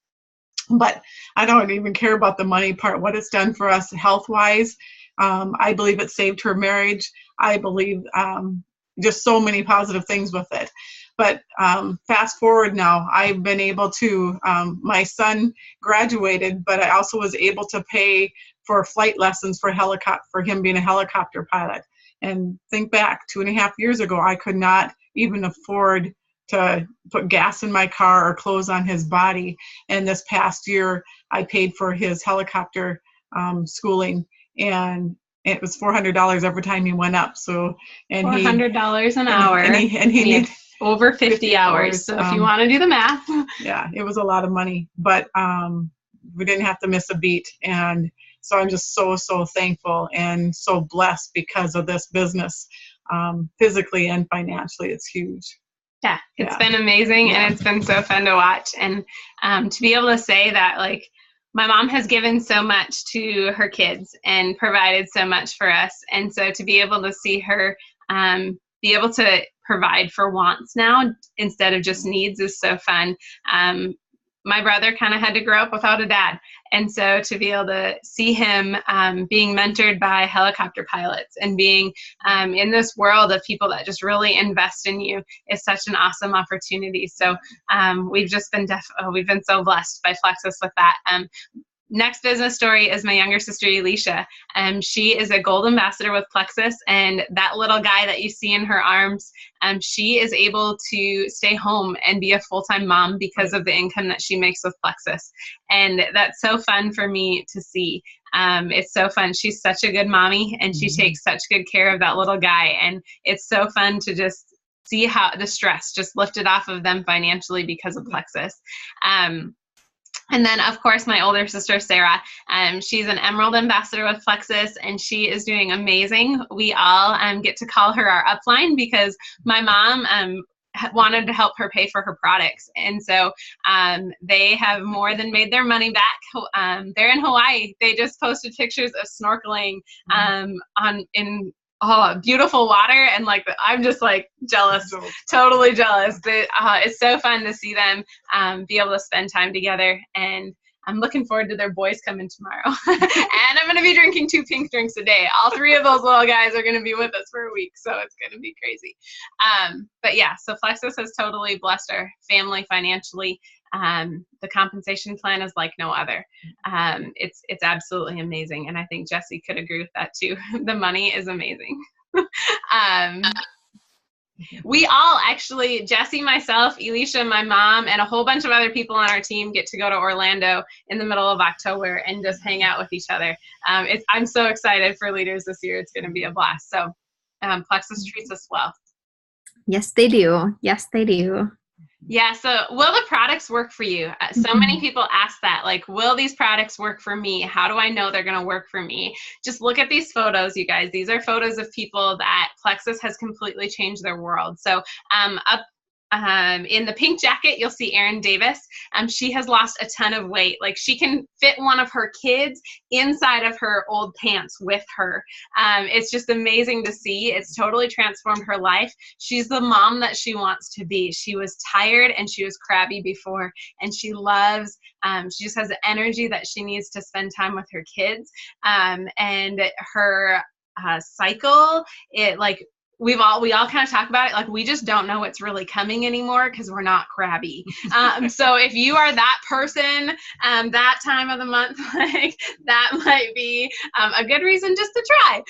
But I don't even care about the money part, what it's done for us health-wise. I believe it saved her marriage. I believe just so many positive things with it. But fast forward now, I've been able to, my son graduated, but I also was able to pay for flight lessons for him being a helicopter pilot. And think back, 2.5 years ago, I could not even afford to put gas in my car or clothes on his body. And this past year, I paid for his helicopter schooling. And it was $400 every time he went up. So, and $400 an hour. And he needed over 50 hours. So if you want to do the math. Yeah, it was a lot of money. But we didn't have to miss a beat. And so I'm just so, so thankful and so blessed because of this business, physically and financially. It's huge. Yeah, it's been amazing, and it's been so fun to watch. And to be able to say that, like, my mom has given so much to her kids and provided so much for us. And so to be able to see her be able to provide for wants now instead of just needs is so fun. My brother kind of had to grow up without a dad. And so to be able to see him being mentored by helicopter pilots and being in this world of people that just really invest in you is such an awesome opportunity. So we've just been we've been so blessed by Plexus with that. Next business story is my younger sister, Elisha. She is a gold ambassador with Plexus, and that little guy that you see in her arms, she is able to stay home and be a full-time mom because of the income that she makes with Plexus. And that's so fun for me to see. It's so fun. She's such a good mommy, and she takes such good care of that little guy. And it's so fun to just see how the stress just lifted off of them financially because of Plexus. And then, of course, my older sister, Sarah, she's an Emerald Ambassador with Plexus, and she is doing amazing. We all get to call her our upline because my mom wanted to help her pay for her products. And so they have more than made their money back. They're in Hawaii. They just posted pictures of snorkeling in beautiful water, and like I'm just like jealous, totally jealous. It's so fun to see them be able to spend time together, and I'm looking forward to their boys coming tomorrow. And I'm going to be drinking 2 pink drinks a day. All 3 of those little guys are going to be with us for a week, so it's going to be crazy. But yeah, so Plexus has totally blessed our family financially. The compensation plan is like no other. It's absolutely amazing, and I think Jesse could agree with that too. The money is amazing. We all actually, Jesse, myself, Elisha, my mom, and a whole bunch of other people on our team get to go to Orlando in the middle of October and just hang out with each other. I'm so excited for Leaders this year. It's going to be a blast. So Plexus treats us well. Yes, they do. Yes, they do. Yeah, so will the products work for you? So many people ask that, like, will these products work for me? How do I know they're going to work for me? Just look at these photos, you guys. These are photos of people that Plexus has completely changed their world. So up in the pink jacket, you'll see Erin Davis. She has lost a ton of weight. Like, she can fit one of her kids inside of her old pants with her. It's just amazing to see. It's totally transformed her life. She's the mom that she wants to be. She was tired and she was crabby before, and she loves, she just has the energy that she needs to spend time with her kids. And her cycle, we all kind of talk about it, like, we just don't know what's really coming anymore because we're not crabby. So if you are that person, that time of the month, like, that might be a good reason just to try.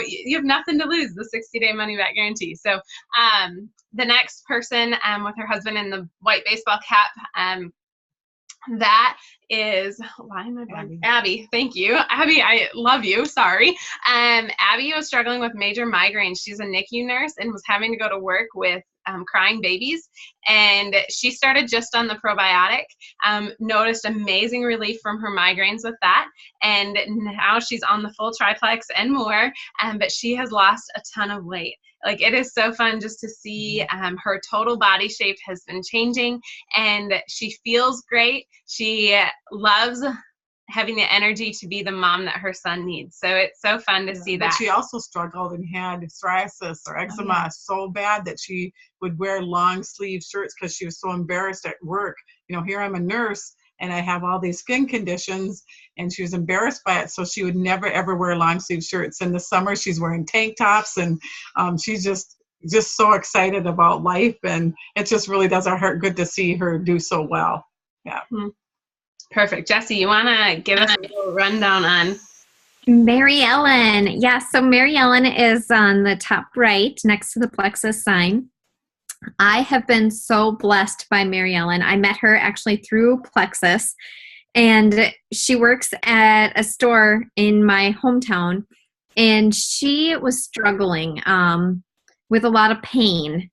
You have nothing to lose, the 60-day money back guarantee. So the next person with her husband in the white baseball cap, that is, why am I blanking? Abby, thank you. Abby, I love you. Sorry. Abby was struggling with major migraines. She's a NICU nurse and was having to go to work with crying babies. And she started just on the probiotic, noticed amazing relief from her migraines with that. And now she's on the full triplex and more, but she has lost a ton of weight. Like, it is so fun just to see her total body shape has been changing, and she feels great. She loves having the energy to be the mom that her son needs. So it's so fun to see that. But she also struggled and had psoriasis or eczema so bad that she would wear long sleeve shirts because she was so embarrassed at work. You know, here I'm a nurse and I have all these skin conditions, and she was embarrassed by it. So she would never, ever wear long sleeve shirts. In the summer, she's wearing tank tops, and she's just so excited about life. And it just really does our heart good to see her do so well. Yeah. Perfect. Jesse, you want to give us a little rundown on Mary Ellen? Yes, so Mary Ellen is on the top right next to the Plexus sign. I have been so blessed by Mary Ellen. I met her actually through Plexus, and she works at a store in my hometown, and she was struggling with a lot of pain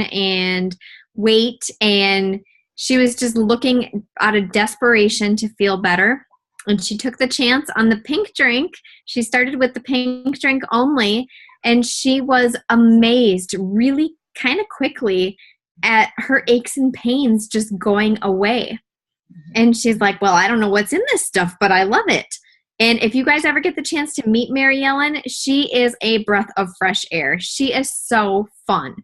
and weight, and She was just looking out of desperation to feel better. And she took the chance on the pink drink. She started with the pink drink only, and she was amazed really kind of quickly at her aches and pains just going away. And she's like, well, I don't know what's in this stuff, but I love it. And if you guys ever get the chance to meet Mary Ellen, she is a breath of fresh air. She is so fun.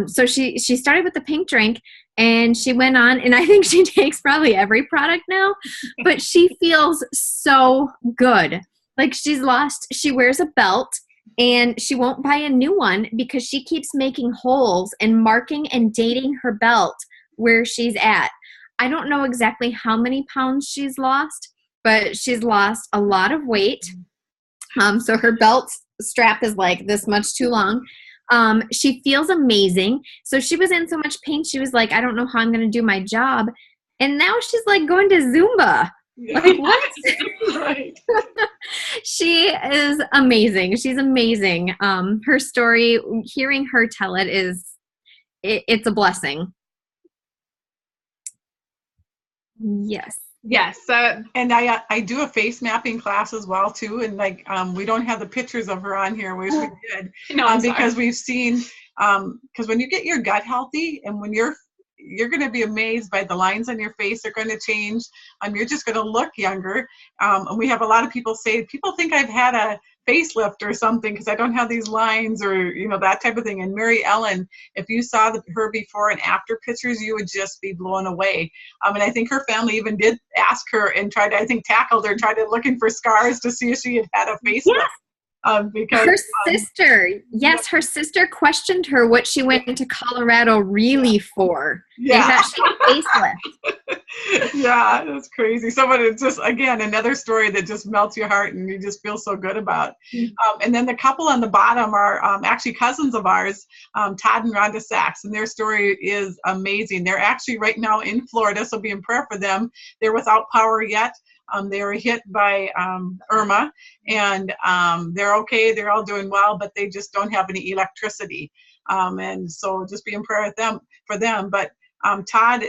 So she started with the pink drink, and she went on, and I think she takes probably every product now, but she feels so good. Like she wears a belt, and she won't buy a new one because she keeps making holes and marking and dating her belt where she's at. I don't know exactly how many pounds she's lost, but she's lost a lot of weight. So her belt strap is like this much too long. She feels amazing. So she was in so much pain. She was like, I don't know how I'm going to do my job. And now she's like going to Zumba. Yeah. Like what? Right. She is amazing. She's amazing. Her story, hearing her tell it it's a blessing. Yes. Yes. So, and I do a face mapping class as well too, and like we don't have the pictures of her on here, which we did, because we've seen because when you get your gut healthy, and when you're going to be amazed by the lines on your face are going to change. You're just going to look younger. And we have a lot of people say, people think I've had a facelift or something because I don't have these lines or, that type of thing. And Mary Ellen, if you saw her before and after pictures, you would just be blown away. And I think her family even did ask her and tackled her, tried to looking for scars to see if she had had a facelift. Yeah. Because her sister questioned her what she went to Colorado really for. Yeah. That she had facelift. Yeah, that's crazy. It's just, again, another story that just melts your heart and you just feel so good about. Mm-hmm. And then the couple on the bottom are actually cousins of ours, Todd and Rhonda Sachs, and their story is amazing. They're actually right now in Florida, so be in prayer for them. They're without power yet. They were hit by Irma, and they're okay. They're all doing well, but they just don't have any electricity. And so just be in prayer for them. But Todd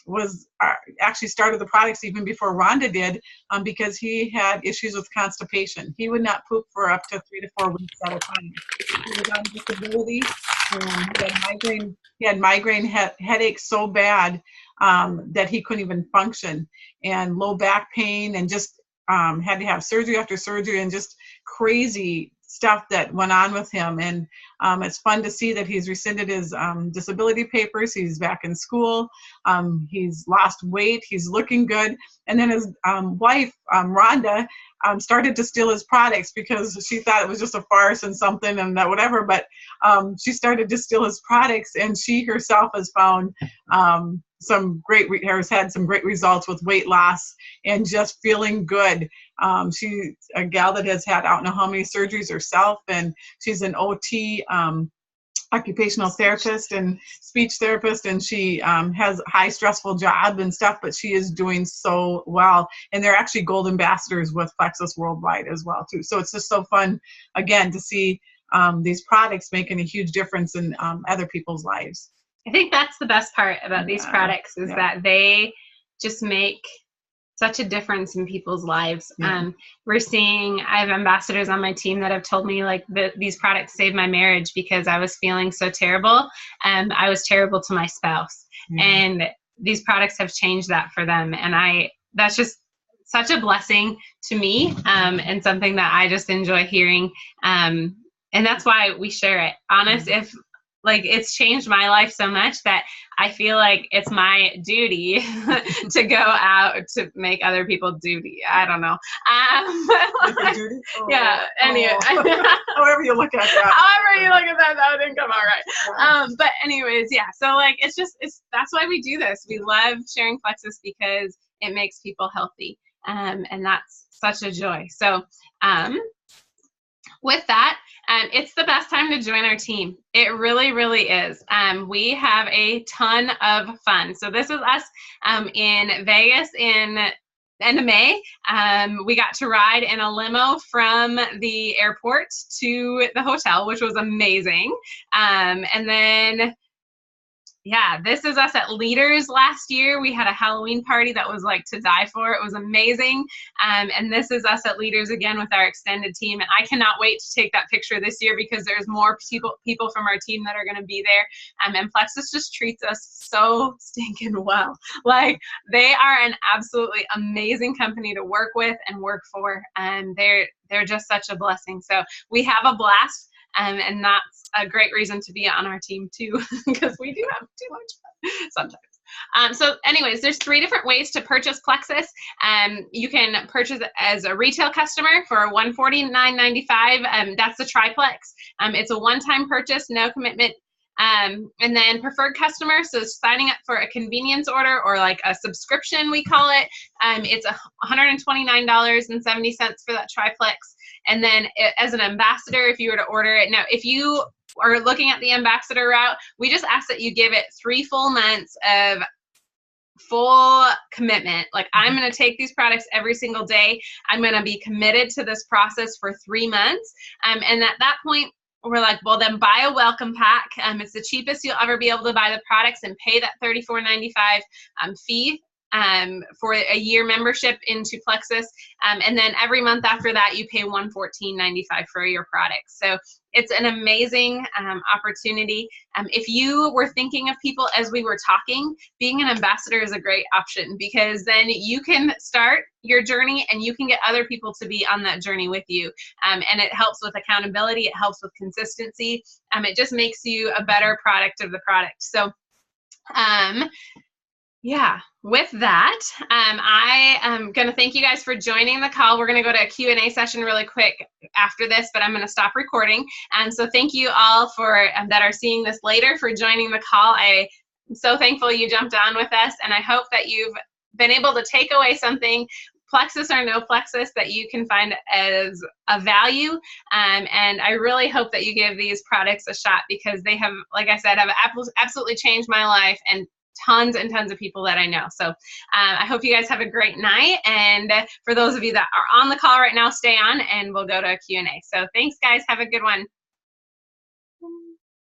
was actually started the products even before Rhonda did, because he had issues with constipation. He would not poop for up to 3 to 4 weeks at a time. He was on disability. He had migraine headaches so bad that he couldn't even function, and low back pain, and just had to have surgery after surgery, and just crazy stuff that went on with him. And it's fun to see that he's rescinded his disability papers. He's back in school. He's lost weight. He's looking good. And then his wife, Rhonda, started to steal his products because she thought it was just a farce and something and that whatever. But she started to steal his products, and she herself has found has had some great results with weight loss and just feeling good. She's a gal that has had, I don't know how many surgeries herself, and she's an OT, occupational therapist and speech therapist, and she has a high stressful job and stuff, but she is doing so well. And they're actually gold ambassadors with Plexus worldwide as well too. So it's just so fun, again, to see these products making a huge difference in other people's lives. I think that's the best part about these products is that they just make such a difference in people's lives. I have ambassadors on my team that have told me like these products saved my marriage because I was feeling so terrible and I was terrible to my spouse. And these products have changed that for them. And that's just such a blessing to me, and something that I just enjoy hearing. And that's why we share it. It's changed my life so much that I feel like it's my duty to go out to make other people duty. I don't know. Duty? Oh, yeah. Anyway, however you look at that. However you look at that, that didn't come out right. But anyways, yeah. So that's why we do this. We love sharing Plexus because it makes people healthy, and that's such a joy. So, with that, it's the best time to join our team. It really, really is. We have a ton of fun. So this is us in Vegas in end of May. We got to ride in a limo from the airport to the hotel, which was amazing. And then Yeah, this is us at Leaders last year. We had a Halloween party that was like to die for. It was amazing. And this is us at Leaders again with our extended team. And I cannot wait to take that picture this year because there's more people from our team that are going to be there. And Plexus just treats us so stinking well. Like, they are an absolutely amazing company to work with and work for. And they're just such a blessing. So we have a blast. And that's a great reason to be on our team too, because we do have too much fun sometimes. So anyways, there's 3 different ways to purchase Plexus. You can purchase it as a retail customer for $149.95. That's the triplex. It's a one-time purchase, no commitment. And then preferred customer, so signing up for a convenience order or like a subscription, we call it. It's $129.70 for that triplex. And then as an ambassador, if you were to order it, now if you are looking at the ambassador route, we just ask that you give it 3 full months of full commitment. Like, I'm going to take these products every single day. I'm going to be committed to this process for 3 months. And at that point, we're like, well, then buy a welcome pack. It's the cheapest you'll ever be able to buy the products and pay that $34.95 fee for a year membership into Plexus. And then every month after that, you pay $114.95 for your products. So it's an amazing opportunity. If you were thinking of people as we were talking, being an ambassador is a great option because then you can start your journey and you can get other people to be on that journey with you. And it helps with accountability. It helps with consistency. It just makes you a better product of the product. So, yeah, with that, I am going to thank you guys for joining the call. We're going to go to a Q&A session really quick after this, but I'm going to stop recording. And so thank you all for that are seeing this later for joining the call. I'm so thankful you jumped on with us, and I hope that you've been able to take away something, Plexus or no Plexus, that you can find as a value. And I really hope that you give these products a shot because they have, like I said, have absolutely changed my life and tons and tons of people that I know. So I hope you guys have a great night. And for those of you that are on the call right now, stay on and we'll go to a Q&A. So thanks, guys. Have a good one.